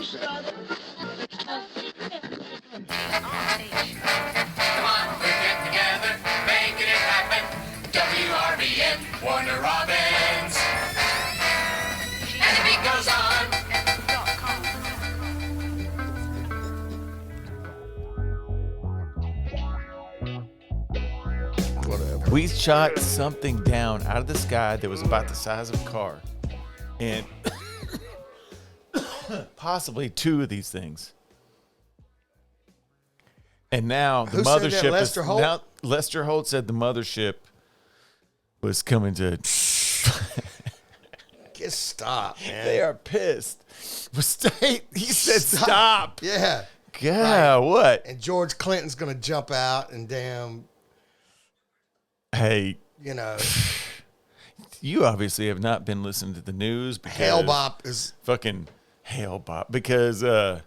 on, we're getting together, making it happen. WRBN, Warner Robins. And the beat goes on. Whatever. We shot something down out of the sky that was about the size of a car. And possibly two of these things. And now the Who said that, mothership Lester Holt? Now Lester Holt said the mothership was coming to Just stop, man. They are pissed. He said stop. Yeah. God, what? And George Clinton's going to jump out and damn, Hey, you know, you obviously have not been listening to the news because Hale Bop is fucking Hale Bop because there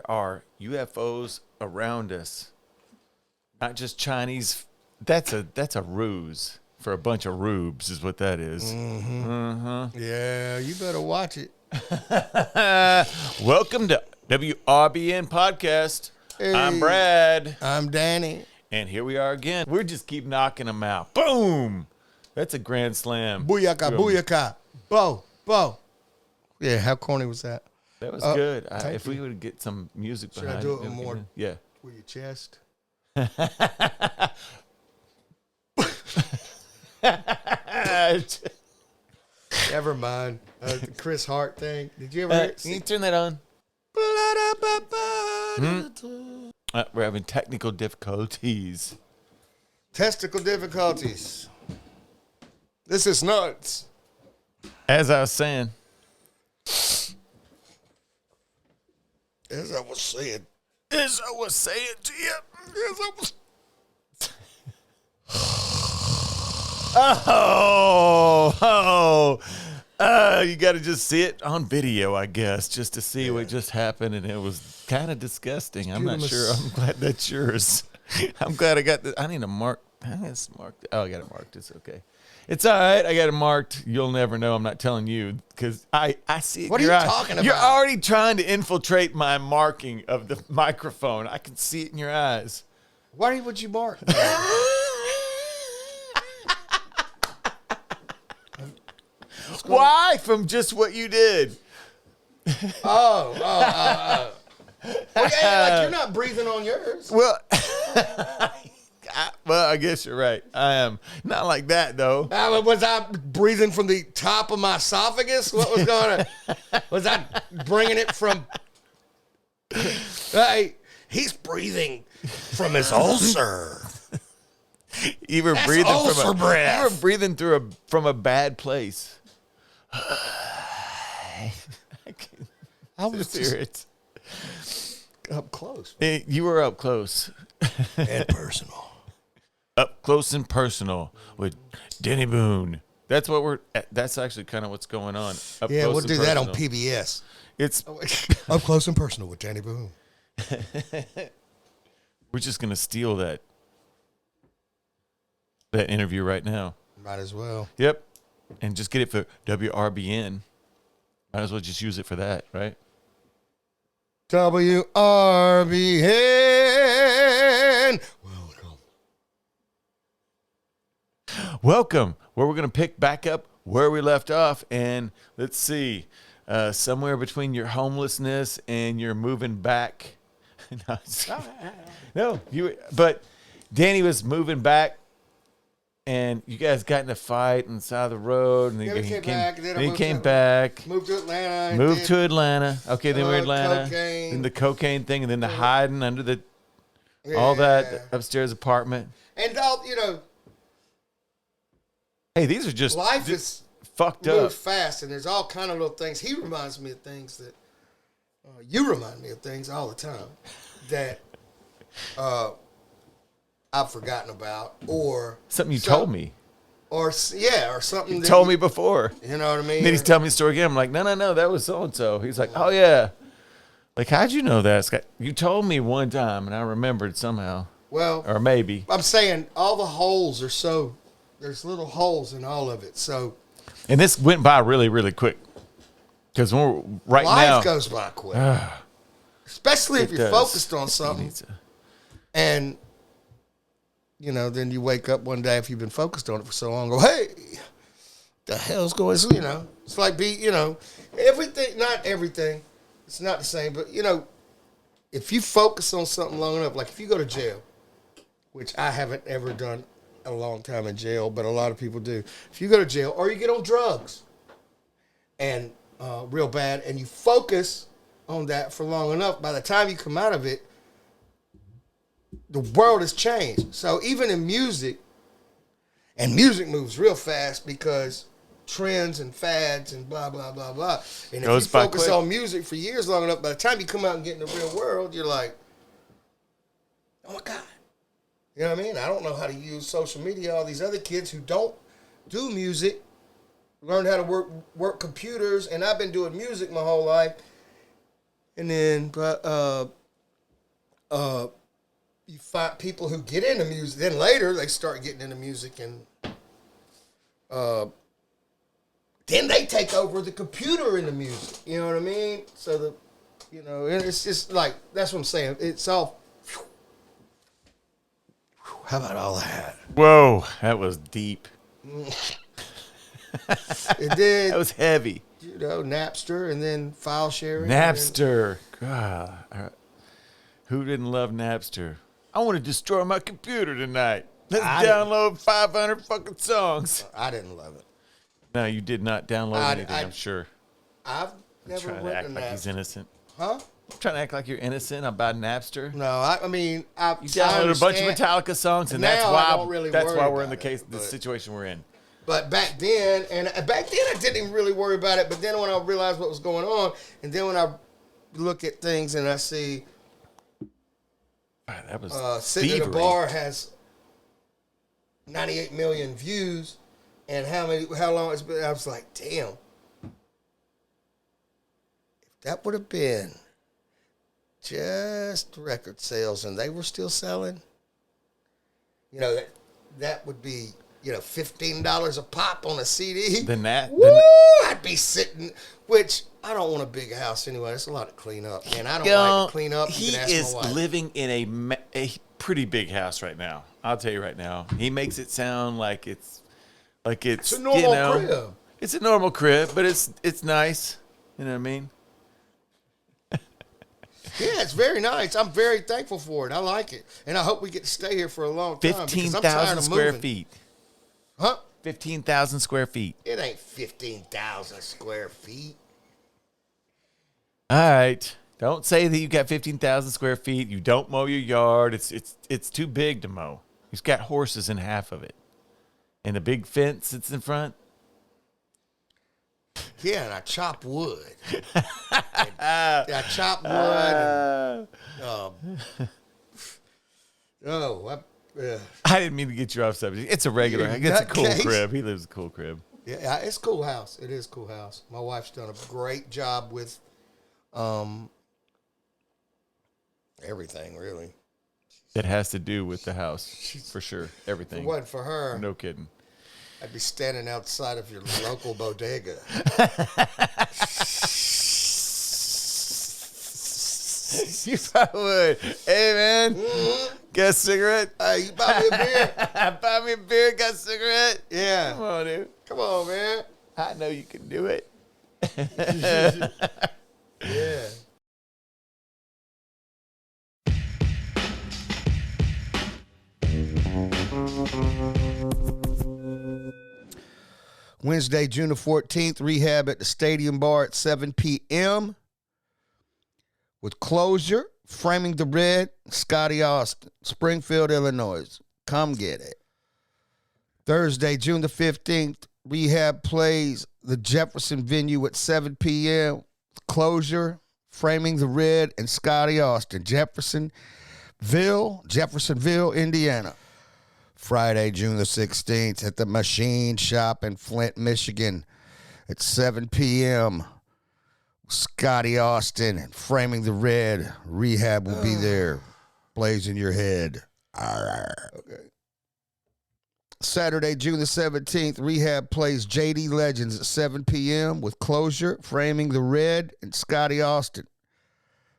are UFOs around us. Not just Chinese. That's a ruse for a bunch of rubes is what that is. Mm-hmm. Yeah, you better watch it. Welcome to WRBN Podcast. Hey. I'm Brad. I'm Danny. And here we are again. We're just keep knocking them out. Boom! That's a grand slam. Booyaka, booyaka. Bo. Yeah, how corny was that? That was good. thank If we would get some music Should behind I do it. it more? Yeah. With your chest? Never mind. The Chris Hart thing. Did you ever Can you turn that on? We're having technical difficulties. Testicle difficulties. This is nuts. As I was saying, As I was saying. to you. As I was. You got to just see it on video, I guess, just to see what just happened, and it was kind of disgusting. I'm not sure. I'm glad that's yours. I'm glad I got this. I need to mark. It's marked. Oh, I got it marked. It's okay. It's all right. I got it marked. You'll never know. I'm not telling you because I see it. What in are your you eye. talking about? You're already trying to infiltrate my marking of the microphone. I can see it in your eyes. Why would you mark? Why? From just what you did. Oh, yeah, like you're not breathing on yours. Well, I guess you're right. I am not like that though. Was I breathing from the top of my esophagus? What was going on? Was I bringing it from? Hey, he's breathing from his ulcer. You were That's breathing ulcer from breath. You were breathing from a bad place. I was Hear it. up close You were up close. and personal. Up close and personal with Denny Boone. That's actually kind of what's going on. Up Yeah, close we'll and do that on personal. PBS. It's Up close and personal with Danny Boone. we're just gonna steal that interview right now. Might as well. Yep. And just get it for WRBN. Might as well just use it for that, right? WRBN. Welcome, where we're going to pick back up where we left off. And let's see, somewhere between your homelessness and your moving back. But Danny was moving back. And you guys got in a fight on the side of the road, and then he came back. Moved to Atlanta. Okay, then we're in Atlanta. Cocaine. Then the cocaine thing, and then the hiding under all that upstairs apartment. And all, you know, Hey, these are just life is fucked up. moves fast, and there's all kind of little things. He reminds me of things that you remind me of things all the time that I've forgotten about, or Something you told me. or something You told me before. You know what I mean? Then he's telling me the story again. I'm like, no, that was so and so. He's like, oh yeah. Like, how'd you know that, Scott? You told me one time, and I remembered somehow. Well, or maybe. I'm saying all the holes are there's little holes in all of it. So, and this went by really, really quick. Because right life now, goes by quick. Especially if you're focused on something. And, then you wake up one day if you've been focused on it for so long, go, hey, the hell's going on? It's like everything, not everything. It's not the same, but, if you focus on something long enough, like if you go to jail, which I haven't ever done a long time in jail, but a lot of people do. If you go to jail or you get on drugs and real bad and you focus on that for long enough, by the time you come out of it, the world has changed. So even in music, and music moves real fast because trends and fads and blah, blah, blah, blah. And if you focus on music for years long enough, by the time you come out and get in the real world, you're like, oh my God. You know what I mean? I don't know how to use social media. All these other kids who don't do music learn how to work computers, and I've been doing music my whole life. And then, you find people who get into music. Then later, they start getting into music, and then they take over the computer in the music. You know what I mean? So it's just like, that's what I'm saying. It's all. How about all that? Whoa, that was deep. It did. That was heavy. Napster, and then file sharing. Napster. God. Who didn't love Napster? I want to destroy my computer tonight. Let's download 500 fucking songs. I didn't love it. No, you did not download anything, I'm sure. I've never trying went to act to like Napster. he's innocent. Huh? I'm trying to act like you're innocent about Napster. No, I mean, you downloaded a bunch of Metallica songs, and that's why we're in the situation we're in. But back then I didn't even really worry about it. But then when I realized what was going on, and then when I look at things and I see that was sitting at a bar has 98 million views, and how long it's been, I was like, damn. If that would have been just record sales and they were still selling, that would be, $15 a pop on a CD. I'd be sitting, which I don't want a big house anyway. It's a lot to clean up, and I don't like to clean up. He is living in a pretty big house right now. I'll tell you right now. He makes it sound like it's a normal crib. It's a normal crib, but it's nice. You know what I mean? Yeah, it's very nice. I'm very thankful for it. I like it, and I hope we get to stay here for a long time. 15,000 square feet. Huh? 15,000 square feet. It ain't 15,000 square feet. All right. Don't say that you got 15,000 square feet. You don't mow your yard. It's too big to mow. He's got horses in half of it. And the big fence that's in front. Yeah, and I chop wood. I chop wood. I didn't mean to get you off subject. It's a regular. It's a cool crib. He lives in a cool crib. Yeah, it's a cool house. It is a cool house. My wife's done a great job with everything, really. That has to do with the house, for sure. Everything. If it wasn't for her, no kidding. I'd be standing outside of your local bodega. You probably would. Hey, man, got a cigarette? You buy me a beer? Buy me a beer, got a cigarette? Yeah. Come on, dude. Come on, man. I know you can do it. Yeah. Wednesday, June the 14th, Rehab at the Stadium Bar at 7 p.m. with Closure, Framing the Red, Scotty Austin, Springfield, Illinois. Come get it. Thursday, June the 15th, Rehab plays the Jefferson venue at 7 p.m. Closure, Framing the Red, and Scotty Austin, Jeffersonville, Indiana. Friday, June the 16th, at the Machine Shop in Flint, Michigan at 7 p.m. Scotty Austin and Framing the Red. Rehab will be there, blazing your head. Okay. Saturday, June the 17th, Rehab plays JD Legends at 7 p.m. with Closure, Framing the Red, and Scotty Austin.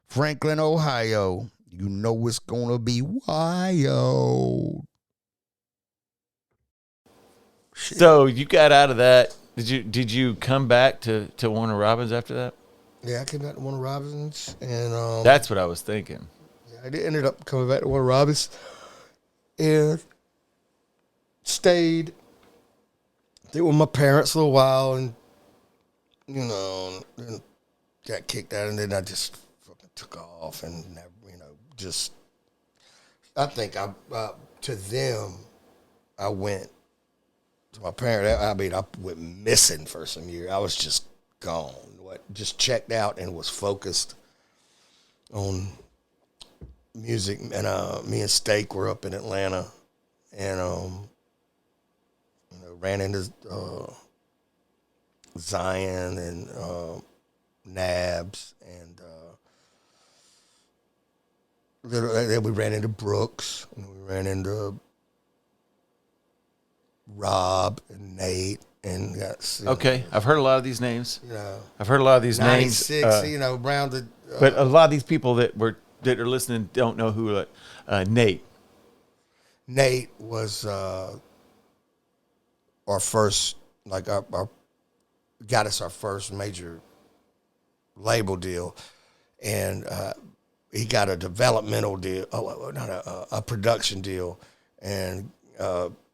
Franklin, Ohio. You know it's going to be wild. Shit. So you got out of that. Did you come back to Warner Robins after that? Yeah, I came back to Warner Robins, and That's what I was thinking. I ended up coming back to Warner Robins and stayed there with my parents a little while, and and got kicked out, and then I just fucking took off, and just I think to them I went to my parents. I mean, I went missing for some years. I was just gone. Just checked out and was focused on music. And me and Steak were up in Atlanta, and ran into Zion and Nabs, and then we ran into Brooks, and we ran into Rob and Nate. And okay, I've heard a lot of these names. Yeah, I've heard a lot of these names. 96, around the. But a lot of these people that are listening don't know who Nate. Nate was our first, our got us our first major label deal, and he got a developmental deal, not a production deal, and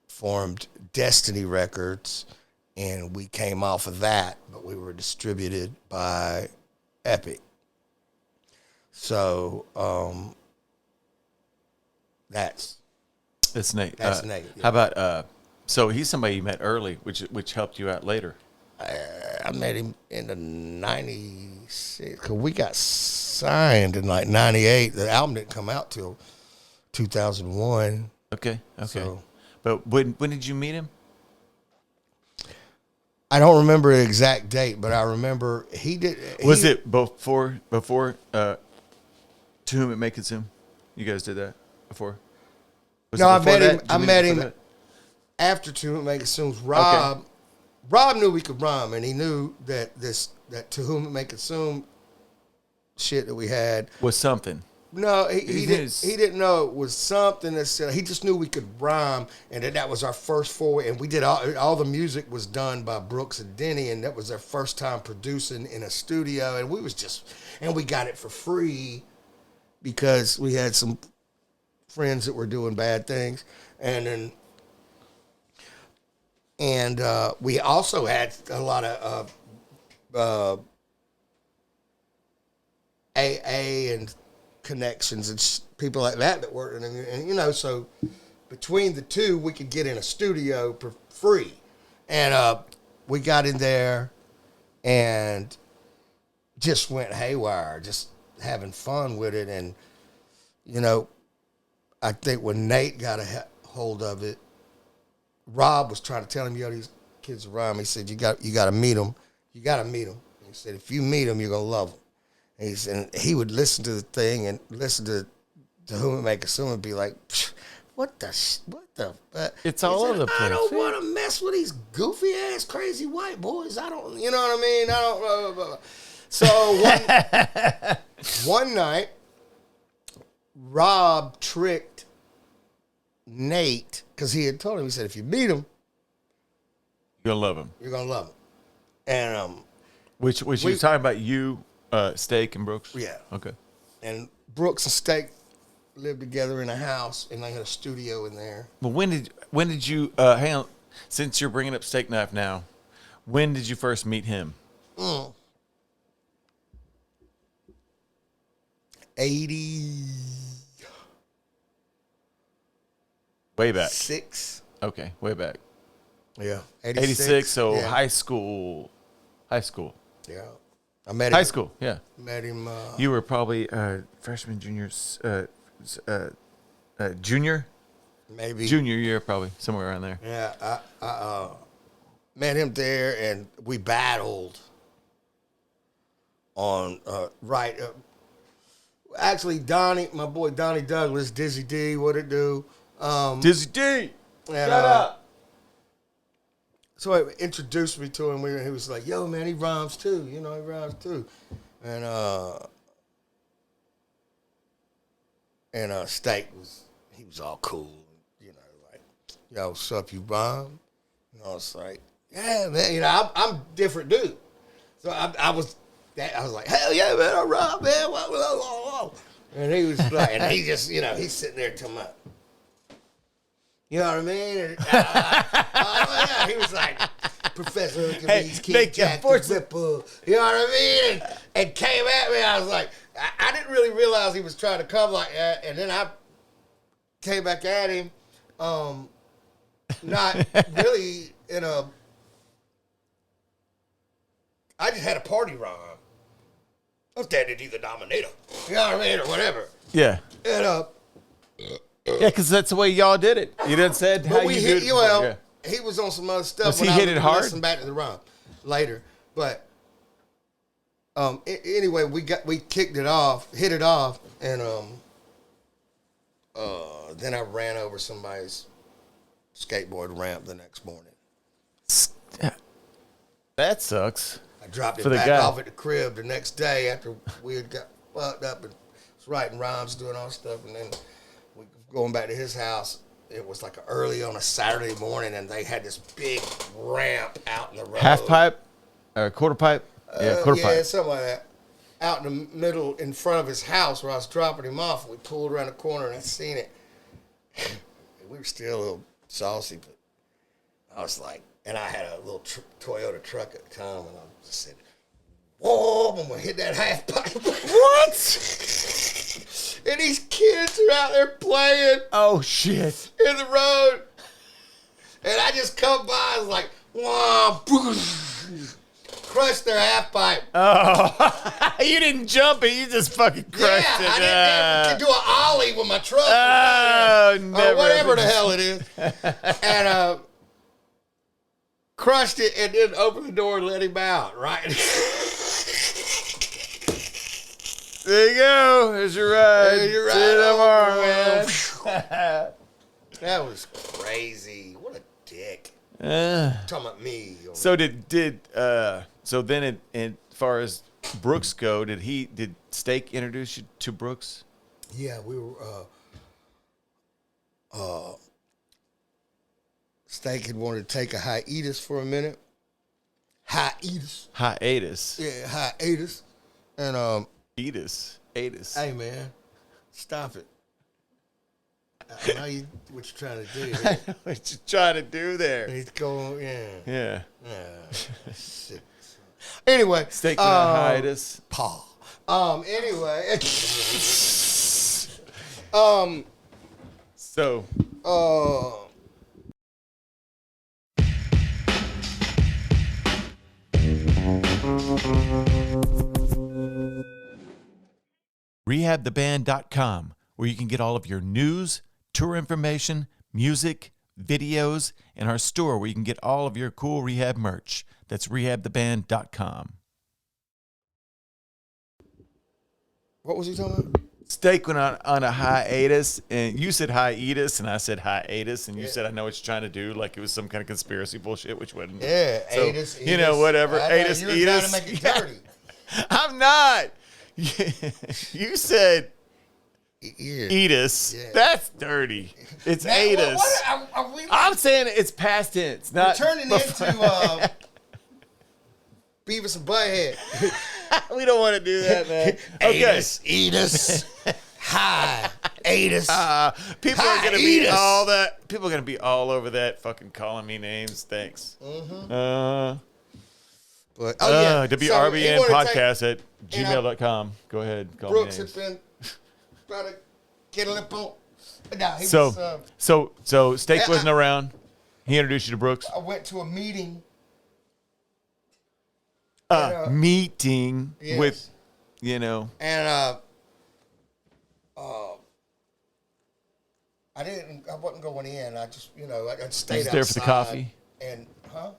formed Destiny Records. And we came off of that, but we were distributed by Epic. So that's Nate. That's Nate. Yeah. How about so he's somebody you met early, which helped you out later. I met him in the 96, because we got signed in 98. The album didn't come out till 2001. Okay. So, but when did you meet him? I don't remember the exact date, but I remember he did. Was it before To Whom It May Consume? You guys did that before? No, I met him after To Whom It May Consume. Rob knew we could rhyme, and he knew that To Whom It May Consume shit that we had was something. No, he didn't know it was something that said, he just knew we could rhyme, and that was our first foray. And we did all the music was done by Brooks and Denny, and that was their first time producing in a studio. And we got it for free because we had some friends that were doing bad things, and we also had a lot of AA and connections and people like that worked, and so between the two we could get in a studio for free, and we got in there and just went haywire, just having fun with it. And I think when Nate got a hold of it, Rob was trying to tell him, these kids are rhyme. He said, you got to meet them. He said, if you meet them, you're gonna love them. And he would listen to the thing and listen to Whom It May Consume and be like, what the? It's all over the place. I don't want to mess with these goofy ass crazy white boys. I don't, you know what I mean? I don't. So one night, Rob tricked Nate because he had told him. He said, if you meet him, you're gonna love him. You're gonna love him. And which you were talking about you. Steak and Brooks? Yeah. Okay. And Brooks and Steak lived together in a house, and I had a studio in there. Well, when did you hang on? Since you're bringing up Steaknife now, when did you first meet him? 80. Way back. 6. Okay, way back. Yeah. 86. So yeah. high school. Yeah. I met him. High school, yeah. Met him. You were probably freshman, junior, junior? Maybe. Junior year, probably, somewhere around there. Yeah, I met him there, and we battled on, actually, my boy Donnie Douglas, Dizzy D, what it do? Dizzy D! And, Shut up! So he introduced me to him. He was like, "Yo, man, he rhymes too. You know, he rhymes too." And Steak was all cool. You know, like, "Yo, what's up? You rhyme?" And I was like, "Yeah, man. You know, I'm a different dude." So I was like, "Hell yeah, man, I rhyme, man." Whoa, whoa, whoa, whoa. And he was like, and he just, you know, he's sitting there talking about, you know what I mean? And, yeah, he was like, Professor Hercules, King Jack the Ripper, you know what I mean? And came at me. I was like, I didn't really realize he was trying to come like that. And then I came back at him, not really in a, I just had a party rhyme. I'm standing the Dominator. You know what I mean? Or whatever. Yeah. And, yeah, because that's the way y'all did it. You didn't said how you did it. Well, yeah. he was on some other stuff. Was when he I hit it hard? Listen back to the rhyme later. But anyway, we kicked it off, hit it off, and then I ran over somebody's skateboard ramp the next morning. That sucks. I dropped it back off at the crib the next day after we had got fucked up and was writing rhymes, doing all stuff, and then we going back to his house. It was like early on a Saturday morning, and they had this big ramp out in the road. Half pipe or quarter pipe? Yeah, quarter pipe. Yeah, something like that. Out in the middle, in front of his house where I was dropping him off. We pulled around the corner, and I seen it. We were still a little saucy, but I was like, and I had a little Toyota truck at the time, and I just said, "Whoa, I'm gonna hit that half pipe." What? And these kids are out there playing. Oh shit! In the road, and I just come by. I was like, "Wow!" Crushed their half pipe. Oh, you didn't jump it. You just fucking crushed it. I didn't do an ollie with my truck. Oh, or whatever the hell it is. And crushed it and then opened the door and let him out, right? There you go. There's your ride. There's your ride. See you tomorrow, man. That was crazy. What a dick. Talking about me. So so then as far as Brooks go, did Steak introduce you to Brooks? Yeah, we were Steak had wanted to take a hiatus for a minute. Hiatus. Yeah, hiatus. And Atus. Hey man, stop it. I know what you're trying to do. I know what you're trying to do there. He's going, Yeah. Shit. Anyway. Steak on a hiatus. Paul. Anyway. So. RehabTheBand.com, where you can get all of your news, tour information, music, videos, and our store where you can get all of your cool rehab merch. That's RehabTheBand.com. What was he talking about? Steak went on a hiatus, and you said hiatus, and I said hiatus, and you said I know what you're trying to do, like it was some kind of conspiracy bullshit, which wasn't. Yeah, so, atus, you know, whatever. Atus, you were trying to make it dirty. I'm not. You said eatus. Yeah. That's dirty. It's atus. I'm saying it's past tense. Not turning into Beavis and Butthead. We don't want to do that, man. Okay. Atus. Hi. Atus. People are gonna be all that. People are gonna be all over that, fucking calling me names. Thanks. Mm-hmm. But WRBN Podcast at gmail.com. Go ahead. Call Brooks me names. had been trying to get a lip on. No, so Steak wasn't around. He introduced you to Brooks. I went to a meeting. Meeting yes. with, you know. And I wasn't going in. I just, I stayed outside. You were there for the coffee? And,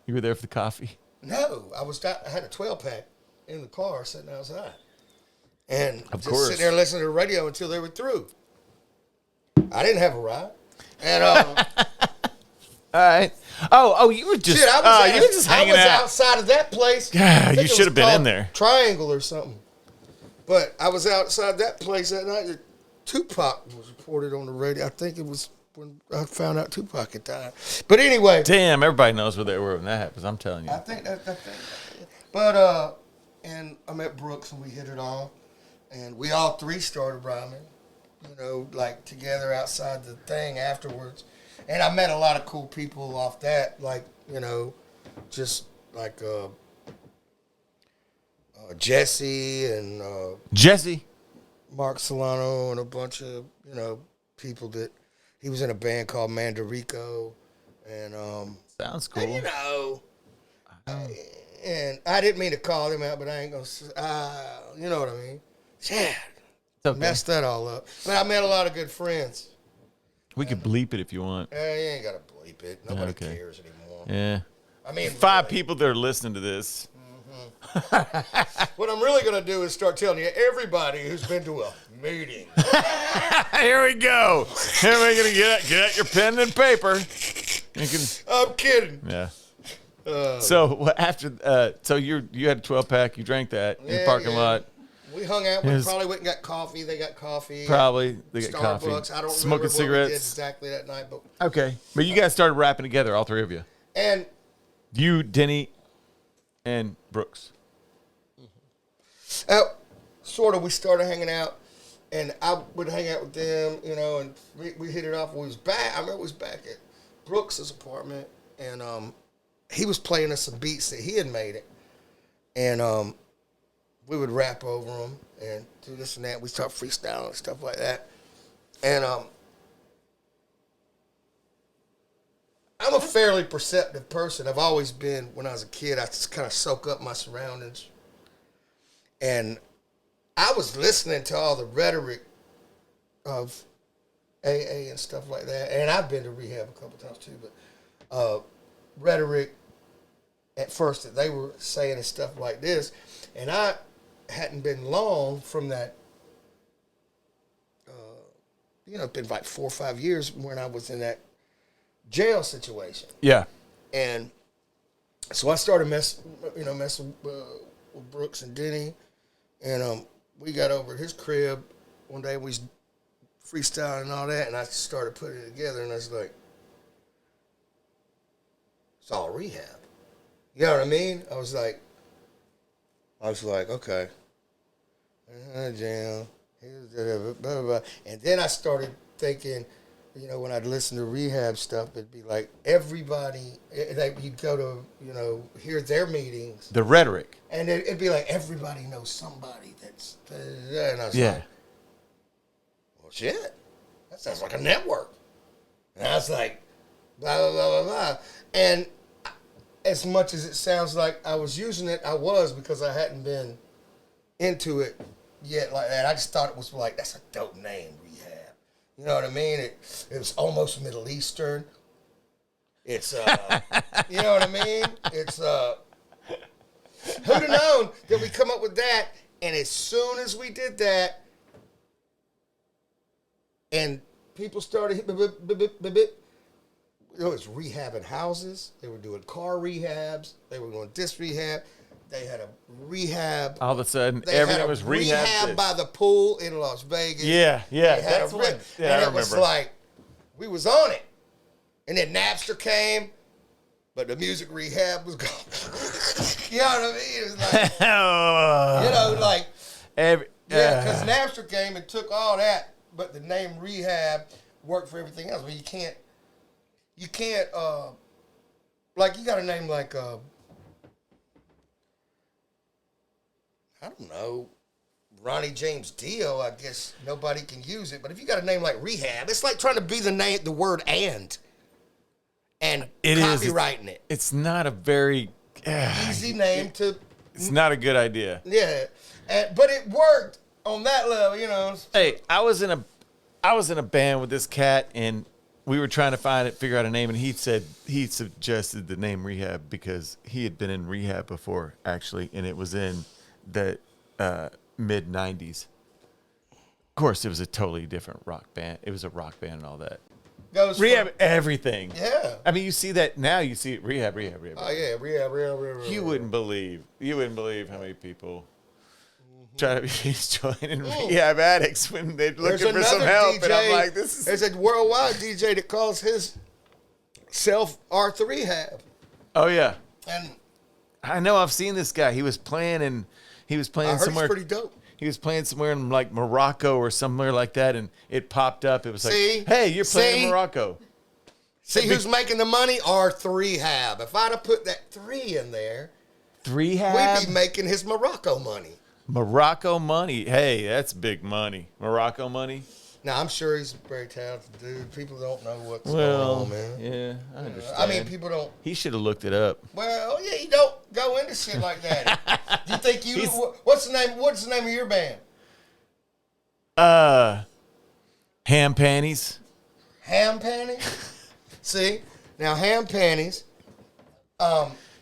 You were there for the coffee? No, I had a 12-pack in the car sitting outside. And of just course. sitting there listening to the radio until they were through. I didn't have a ride. And All right. Oh, you were just Shit, you were just hanging out outside of that place. Yeah, you should have been in there. Triangle or something. But I was outside that place that night. Tupac was reported on the radio. I think it was when I found out Tupac had died. But anyway. Damn, everybody knows where they were when that happens. I'm telling you. I think that. But, and I met Brooks and we hit it off. And we all three started rhyming, like together outside the thing afterwards. And I met a lot of cool people off that, like, just like Jesse and Jesse, Mark Solano and a bunch of, people that he was in a band called Mandarico. And sounds cool. And, and I didn't mean to call him out, but I ain't going to, you know what I mean? Yeah. Okay. Messed that all up. But I met a lot of good friends. We could bleep it if you want. You ain't got to bleep it. Nobody cares anymore. Yeah. I mean, 5 people that are listening to this. Mm-hmm. What I'm really going to do is start telling you everybody who's been to a meeting. Here we go. Here we're going to get out your pen and paper. I'm kidding. Yeah. So after, so you had a 12-pack. You drank that in the parking lot. We hung out. We probably went and got coffee. They got coffee. Probably they got coffee. Starbucks. I don't smoking remember cigarettes. What we did exactly that night, but okay. But you guys started rapping together, all 3 of you. And you, Denny, and Brooks. Sort of. We started hanging out, and I would hang out with them, and we hit it off. We was back. I remember we was back at Brooks's apartment, and he was playing us some beats that he had made it, and we would rap over them and do this and that. We start freestyling and stuff like that. And I'm a fairly perceptive person. I've always been. When I was a kid, I just kind of soak up my surroundings. And I was listening to all the rhetoric of AA and stuff like that. And I've been to rehab a couple times too. But rhetoric at first that they were saying and stuff like this. And I hadn't been long from that, it's been like 4 or 5 years when I was in that jail situation. Yeah. And so I started messing with Brooks and Denny, and we got over at his crib one day. We was freestyling and all that, and I started putting it together, and I was like, it's all rehab. You know what I mean? I was like, okay. Jail. Blah, blah, blah. And then I started thinking, when I'd listen to rehab stuff, it'd be like everybody, you'd go to, hear their meetings. The rhetoric. And it'd be like everybody knows somebody that's, and I was like, well, shit, that sounds like a network. And I was like, blah, blah, blah, blah, blah. And as much as it sounds like I was using it, I was, because I hadn't been into it yet like that. I just thought it was like, that's a dope name, Rehab. You know what I mean? It was almost Middle Eastern. It's, you know what I mean? It's, who'd have known that we come up with that, and as soon as we did that, and people started, it was rehabbing houses. They were doing car rehabs. They were doing this rehab. They had a rehab. All of a sudden, everything was rehab. Rehab by the pool in Las Vegas. Yeah. That's what. And it was like, we was on it. And then Napster came, but the music rehab was gone. You know what I mean? It was like, because Napster came and took all that, but the name Rehab worked for everything else. But you can't, like, you got a name like, I don't know, Ronnie James Dio, I guess nobody can use it. But if you got a name like Rehab, it's like trying to be the word and copywriting it. It's not a very easy name to. It's not a good idea. Yeah, but it worked on that level, Hey, I was in a band with this cat, and we were trying to figure out a name, and he suggested the name Rehab because he had been in rehab before, actually, and it was in the mid-'90s. Of course, it was a totally different rock band. It was a rock band and all that. goes Rehab everything. Yeah. I mean, you see that now. You see it, rehab. Oh yeah, rehab. You wouldn't believe how many people try to be joining rehab addicts when they're looking for some help. DJ, and I'm like, this is. There's a worldwide DJ that calls his self Arthur Rehab. Oh yeah. And I know. I've seen this guy. He was playing somewhere. It's pretty dope. He was playing somewhere in like Morocco or somewhere like that, and it popped up. It was like, hey, you're playing in Morocco. See who's making the money? Arthur Rehab. If I'd have put that 3 in there, Rehab, we'd be making his Morocco money. Morocco money. Hey, that's big money. Morocco money. Now, I'm sure he's a very talented dude. People don't know what's going on, man. Yeah, I understand. I mean, people don't. He should have looked it up. Well, yeah, you don't go into shit like that. Do you think you? What's the name? What's the name of your band? Ham Panties. Ham Panties. See, now Ham Panties.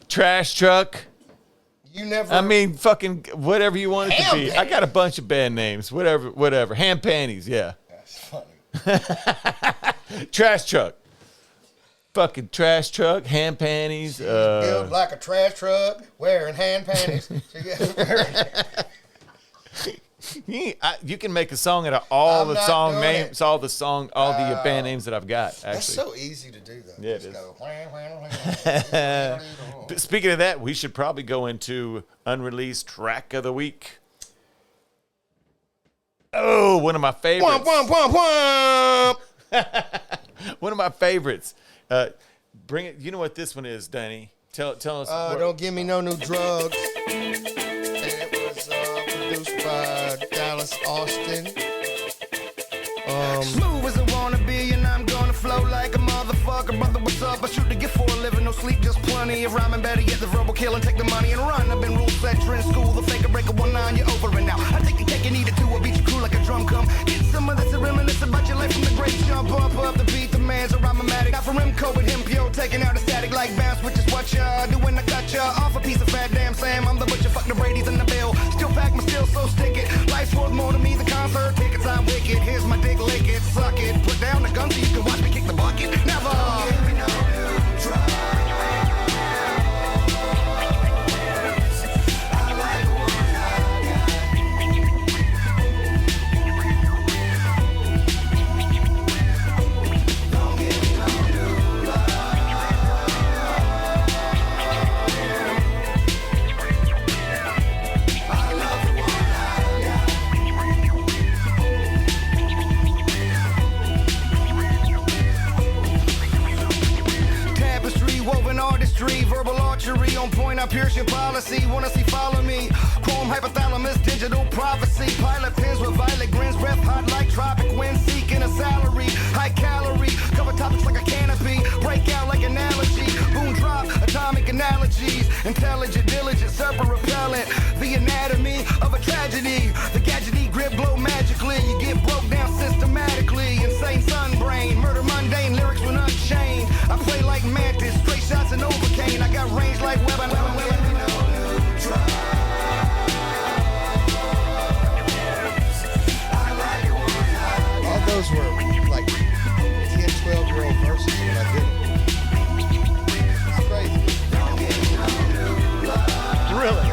Trash Truck. You never. I mean, fucking whatever you want it to be. Panties. I got a bunch of band names. Whatever. Ham Panties. Yeah. That's funny. Trash Truck. Fucking Trash Truck. Ham Panties. Built like a trash truck, wearing hand panties. You can make a song out of all I'm the not song doing names, it. all the band names that I've got. Actually, That's so easy to do, though. Yeah, it Just is. go, Speaking of that, we should probably go into Unreleased Track of the Week. Oh, one of my favorites. One of my favorites. Bring it. You know what this one is, Danny? Tell us. Don't give me no new drugs. It was produced by Dallas Austin. Smooth as I wanna be, and I'm gonna flow like a motherfucker. Brother, what's up? I shoot to get for a living, no sleep, just plenty of rhyming. Better get the verbal kill and take the money and run. I've been rule setter in school, the faker breaker 1-9, you're over and now. I take the cake and eat it too, I beat you cool like a drum come. Get some of this and reminisce about your life from the great jump up the beat, the man's a rhyme-o-matic. Got from Remco with him, Pio, taking out a static like bounce, which is what ya do when I cut ya off a piece of fat damn Sam. I'm the butcher, fuck the Brady's in the bill. Still pack my steel, so stick it. Life's worth more to me, the concert tickets, I'm wicked. Here's my dick, lick it, suck it. Put down the gun so you can watch me kick the bucket. Never. Give me no new drugs. I like the one I got. Don't give me no new love. I love the one I got. Tapestry, woven artistry, verbal archery on point. I pierce your policy. Wanna see, follow me. Chrome hypothalamus, digital prophecy. Pilot pins with violet grins, breath hot like tropic wind. Seeking a salary, high calorie. Cover topics like a canopy. Break out like analogy. Boom drop, atomic analogies. Intelligent, diligent, serpent repellent. The anatomy of a tragedy. The gadgety grip glow magically. You get broke down systematically. Insane sun brain, murder mundane, lyrics when unchained. I play like mantis, straight shots and overcane. I got range like weapon. All those were like 10, 12-year-old verses when I did it. It's crazy. Really?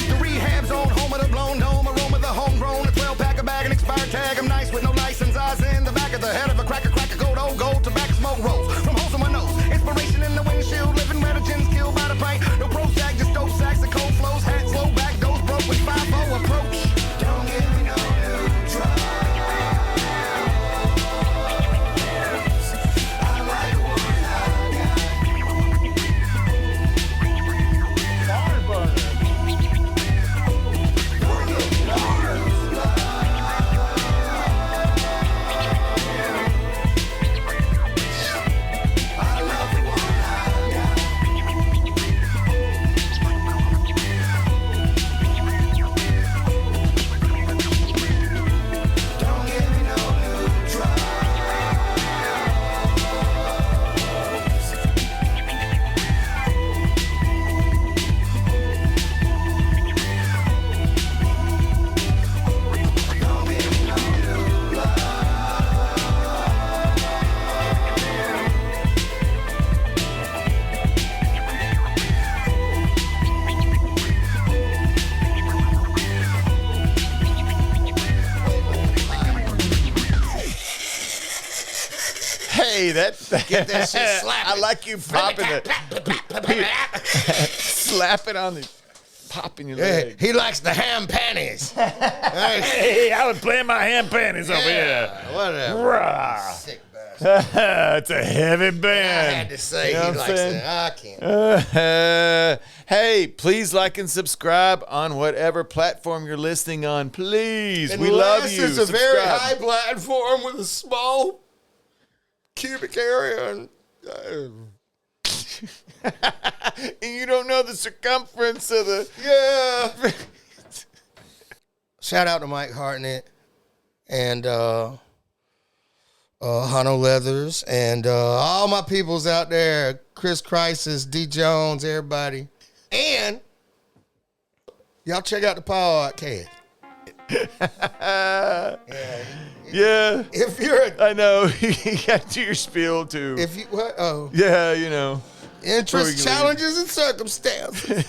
The rehab's on, home of the blown dome, aroma the homegrown, a 12-pack, a bag, an expired tag. I'm nice with no license, eyes in the back of the head of a cracker, gold, old gold, tobacco smoke rolls from holes in my nose. Inspiration in the windshield, living where the gin's killed by the pint. No pro sack, just dope sacks and cold flows, hat slow back, goes broke with 5-0 approach. Don't give me no new drugs. I like the one I got. Hey, Get that shit slapping. I like you popping it. Slap it on the, popping your leg. He likes the ham panties. Hey, I was playing my hand panties over here. Whatever. Rah. Sick bastard. It's a heavy I band. had to say You know he what I'm likes saying? it. I can't. Hey, please like and subscribe on whatever platform you're listening on. Please, we Unless love you. It's a very Subscribe. high platform with a small cubic area. And, And you don't know the circumference of the. yeah. Shout out to Mike Hartnett and Hano Leathers and all my peoples out there. Chris Crisis, D. Jones, everybody. And y'all check out the podcast. Yeah, If you're I know. You got to do your spiel too. if you what Yeah, you know. interest, Before you challenges, and circumstances.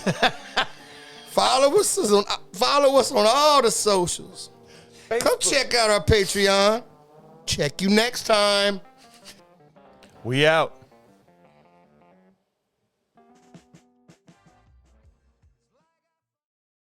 Follow us on all the socials. Come check out our Patreon. Check you next time. We out.